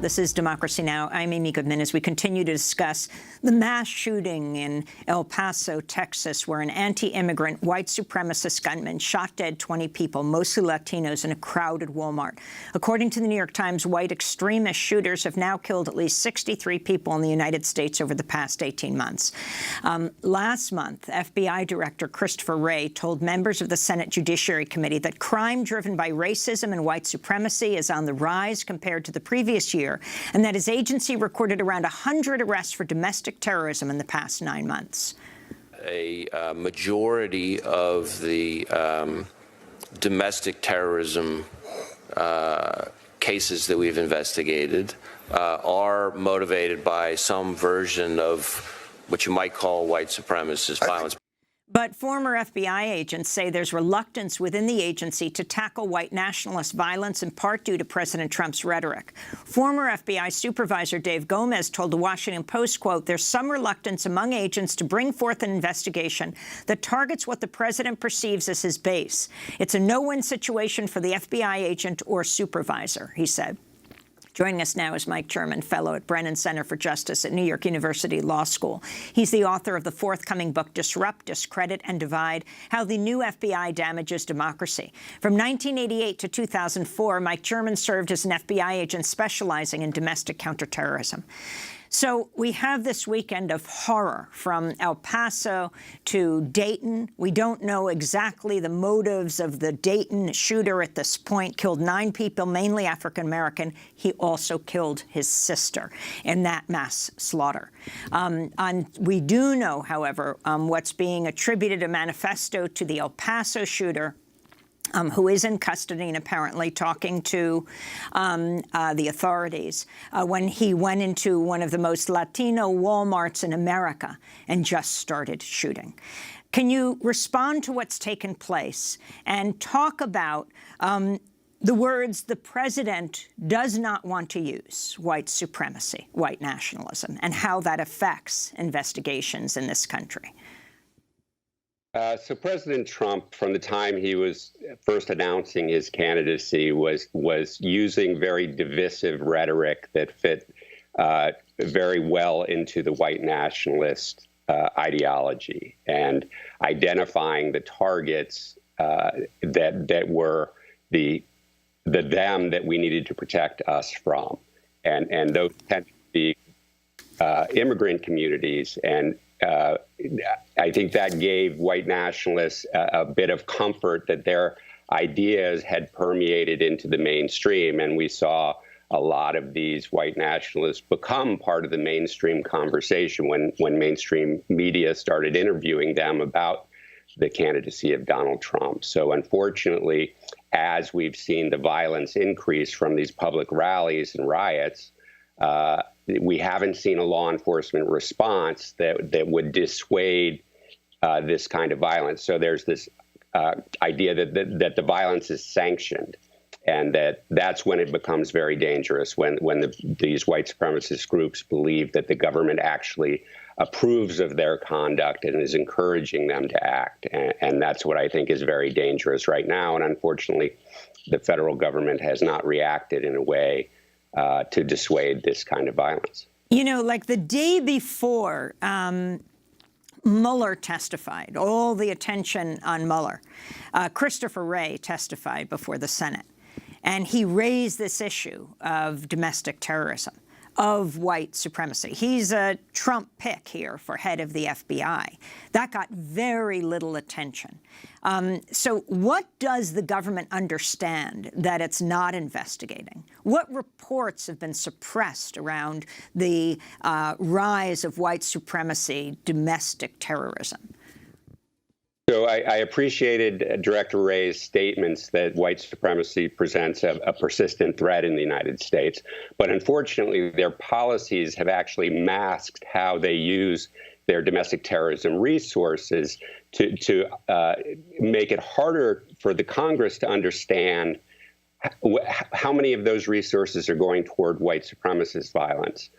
This is Democracy Now! I'm Amy Goodman as we continue to discuss the mass shooting in El Paso, Texas, where an anti-immigrant white supremacist gunman shot dead 20 people, mostly Latinos, in a crowded Walmart. According to the New York Times, white extremist shooters have now killed at least 63 people in the United States over the past 18 months. Last month, FBI Director Christopher Wray told members of the Senate Judiciary Committee that crime driven by racism and white supremacy is on the rise compared to the previous year, and that his agency recorded around 100 arrests for domestic terrorism in the past 9 months. A majority of the domestic terrorism cases that we've investigated are motivated by some version of what you might call white supremacist violence. But former FBI agents say there's reluctance within the agency to tackle white nationalist violence, in part due to President Trump's rhetoric. Former FBI supervisor Dave Gomez told the Washington Post, quote, "There's some reluctance among agents to bring forth an investigation that targets what the president perceives as his base. It's a no-win situation for the FBI agent or supervisor," he said. Joining us now is Mike Cherman, fellow at Brennan Center for Justice at New York University Law School. He's the author of the forthcoming book, Disrupt, Discredit, and Divide: How the New FBI Damages Democracy. From 1988 to 2004, Mike Cherman served as an FBI agent specializing in domestic counterterrorism. So we have this weekend of horror from El Paso to Dayton. We don't know exactly the motives of the Dayton shooter at this point. Killed 9 people, mainly African-American. He also killed his sister in that mass slaughter. And we do know, however, what's being attributed a manifesto to the El Paso shooter, who is in custody and apparently talking to the authorities, when he went into one of the most Latino Walmarts in America and just started shooting. Can you respond to what's taken place and talk about the words the president does not want to use, white supremacy, white nationalism, and how that affects investigations in this country? So President Trump, from the time he was first announcing his candidacy, was using very divisive rhetoric that fit very well into the white nationalist ideology, and identifying the targets that were the them that we needed to protect us from, and those tend to be immigrant communities. And I think that gave white nationalists a bit of comfort that their ideas had permeated into the mainstream. And we saw a lot of these white nationalists become part of the mainstream conversation when mainstream media started interviewing them about the candidacy of Donald Trump. So unfortunately, as we've seen the violence increase from these public rallies and riots, we haven't seen a law enforcement response that would dissuade this kind of violence. So there's this idea that the violence is sanctioned, and that's when it becomes very dangerous, when these white supremacist groups believe that the government actually approves of their conduct and is encouraging them to act. And that's what I think is very dangerous right now. And unfortunately, the federal government has not reacted in a way to dissuade this kind of violence. You know, like the day before Mueller testified, all the attention on Mueller, Christopher Wray testified before the Senate, and he raised this issue of domestic terrorism, of white supremacy. He's a Trump pick here for head of the FBI. That got very little attention. So what does the government understand that it's not investigating? What reports have been suppressed around the rise of white supremacy, domestic terrorism? So I appreciated Director Wray's statements that white supremacy presents a persistent threat in the United States. But unfortunately, their policies have actually masked how they use their domestic terrorism resources to make it harder for the Congress to understand how many of those resources are going toward white supremacist violence.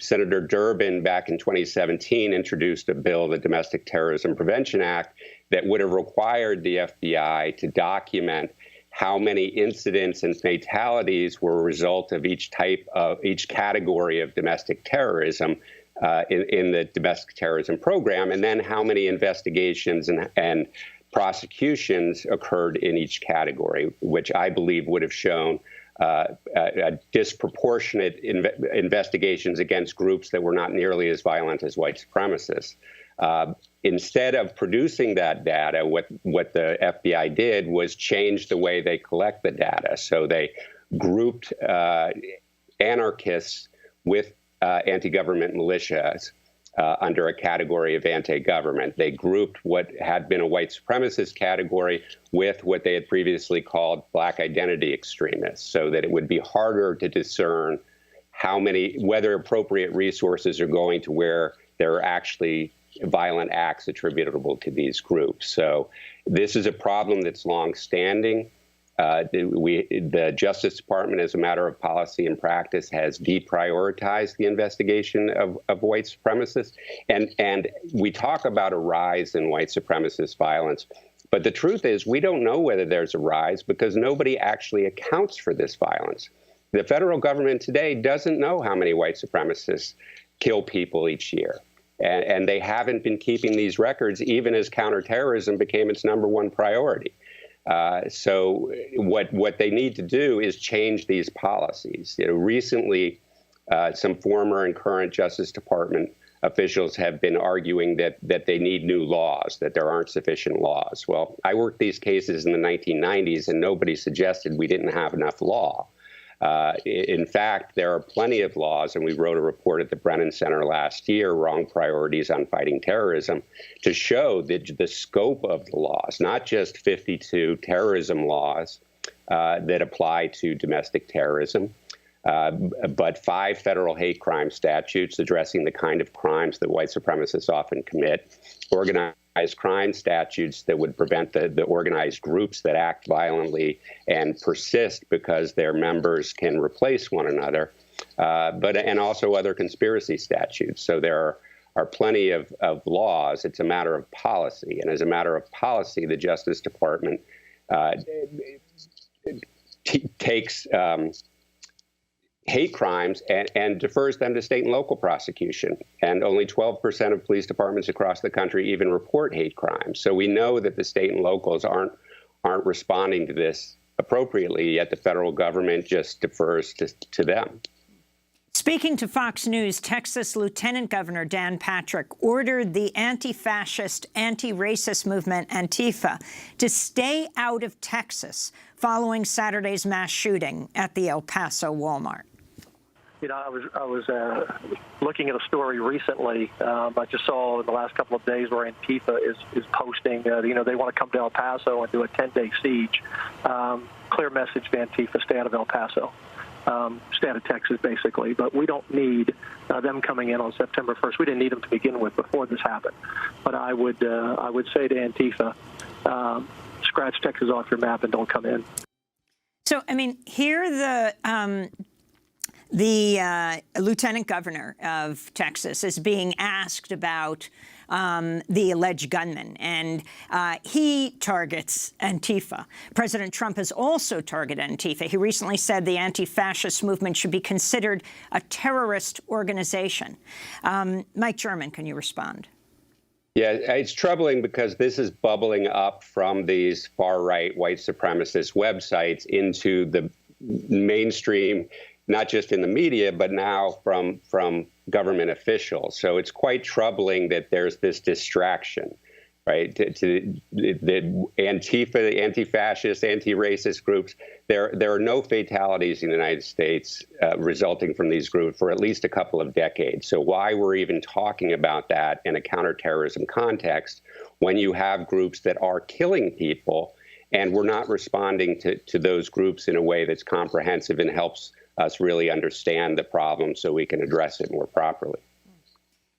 Senator Durbin, back in 2017, introduced a bill, the Domestic Terrorism Prevention Act, that would have required the FBI to document how many incidents and fatalities were a result of each category of domestic terrorism in the domestic terrorism program, and then how many investigations and prosecutions occurred in each category, which I believe would have shown a disproportionate investigations against groups that were not nearly as violent as white supremacists. Instead of producing that data, what the FBI did was change the way they collect the data. So they grouped anarchists with anti-government militias under a category of anti-government. They grouped what had been a white supremacist category with what they had previously called black identity extremists, so that it would be harder to discern whether appropriate resources are going to where there are actually violent acts attributable to these groups. So this is a problem that's long-standing. The Justice Department, as a matter of policy and practice, has deprioritized the investigation of white supremacists. And we talk about a rise in white supremacist violence. But the truth is, we don't know whether there's a rise because nobody actually accounts for this violence. The federal government today doesn't know how many white supremacists kill people each year. And they haven't been keeping these records, even as counterterrorism became its #1 priority. So what they need to do is change these policies. Recently, some former and current Justice Department officials have been arguing that they need new laws, that there aren't sufficient laws. Well, I worked these cases in the 1990s, and nobody suggested we didn't have enough law. In fact, there are plenty of laws, and we wrote a report at the Brennan Center last year, Wrong Priorities on Fighting Terrorism, to show the scope of the laws, not just 52 terrorism laws that apply to domestic terrorism, but 5 federal hate crime statutes addressing the kind of crimes that white supremacists often commit, organized crime statutes that would prevent the organized groups that act violently and persist because their members can replace one another, and also other conspiracy statutes. So there are plenty of laws. It's a matter of policy. And as a matter of policy, the Justice Department takes hate crimes and defers them to state and local prosecution. And only 12% of police departments across the country even report hate crimes. So we know that the state and locals aren't responding to this appropriately, yet the federal government just defers to them. Speaking to Fox News, Texas Lieutenant Governor Dan Patrick ordered the anti-fascist, anti-racist movement Antifa to stay out of Texas following Saturday's mass shooting at the El Paso Walmart. You know, I was looking at a story recently. I just saw in the last couple of days where Antifa is posting. They want to come to El Paso and do a 10-day siege. Clear message to Antifa: stay out of El Paso, stay out of Texas, basically. But we don't need them coming in on September 1st. We didn't need them to begin with before this happened. But I would say to Antifa, scratch Texas off your map and don't come in. So, I mean, here the lieutenant governor of Texas is being asked about the alleged gunman, and he targets Antifa. President Trump has also targeted Antifa. He recently said the anti-fascist movement should be considered a terrorist organization. Mike German, can you respond? Yeah, it's troubling because this is bubbling up from these far-right white supremacist websites into the mainstream, not just in the media, but now from government officials. So it's quite troubling that there's this distraction, right? The Antifa, the anti-fascist, anti-racist groups, there are no fatalities in the United States resulting from these groups for at least a couple of decades. So why we're even talking about that in a counterterrorism context when you have groups that are killing people, and we're not responding to those groups in a way that's comprehensive and helps us really understand the problem so we can address it more properly.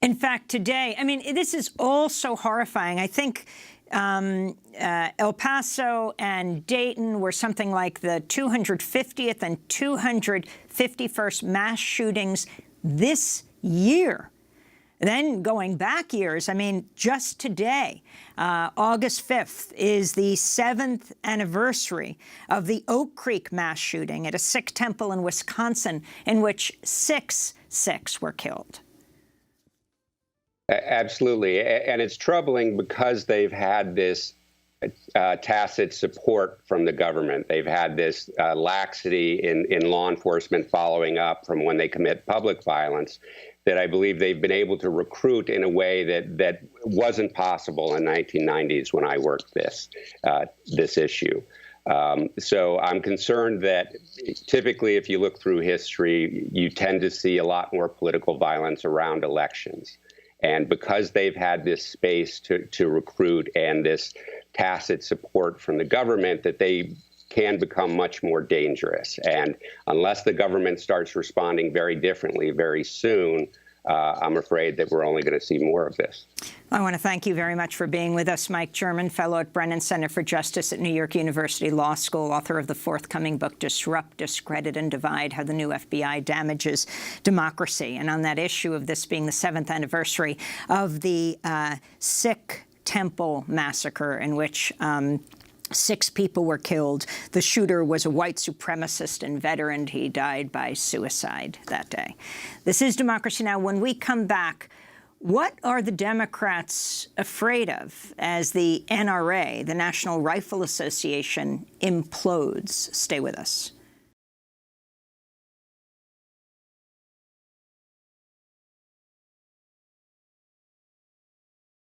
In fact, today, I mean, this is all so horrifying. I think El Paso and Dayton were something like the 250th and 251st mass shootings this year. Then going back years, I mean, just today, August 5th, is the 7th anniversary of the Oak Creek mass shooting at a Sikh temple in Wisconsin, in which 6 Sikhs were killed. Absolutely. And it's troubling because they've had this tacit support from the government. They've had this laxity in law enforcement following up from when they commit public violence that I believe they've been able to recruit in a way that wasn't possible in 1990s when I worked this issue. So I'm concerned that typically, if you look through history, you tend to see a lot more political violence around elections. And because they've had this space to recruit and this tacit support from the government, that they can become much more dangerous. And unless the government starts responding very differently very soon, I'm afraid that we're only going to see more of this. I want to thank you very much for being with us, Mike German, fellow at Brennan Center for Justice at New York University Law School, author of the forthcoming book, Disrupt, Discredit, and Divide, How the New FBI Damages Democracy. And on that issue of this being the 7th anniversary of the Sikh temple massacre, in which 6 people were killed. The shooter was a white supremacist and veteran. He died by suicide that day. This is Democracy Now! When we come back, what are the Democrats afraid of as the NRA, the National Rifle Association, implodes? Stay with us.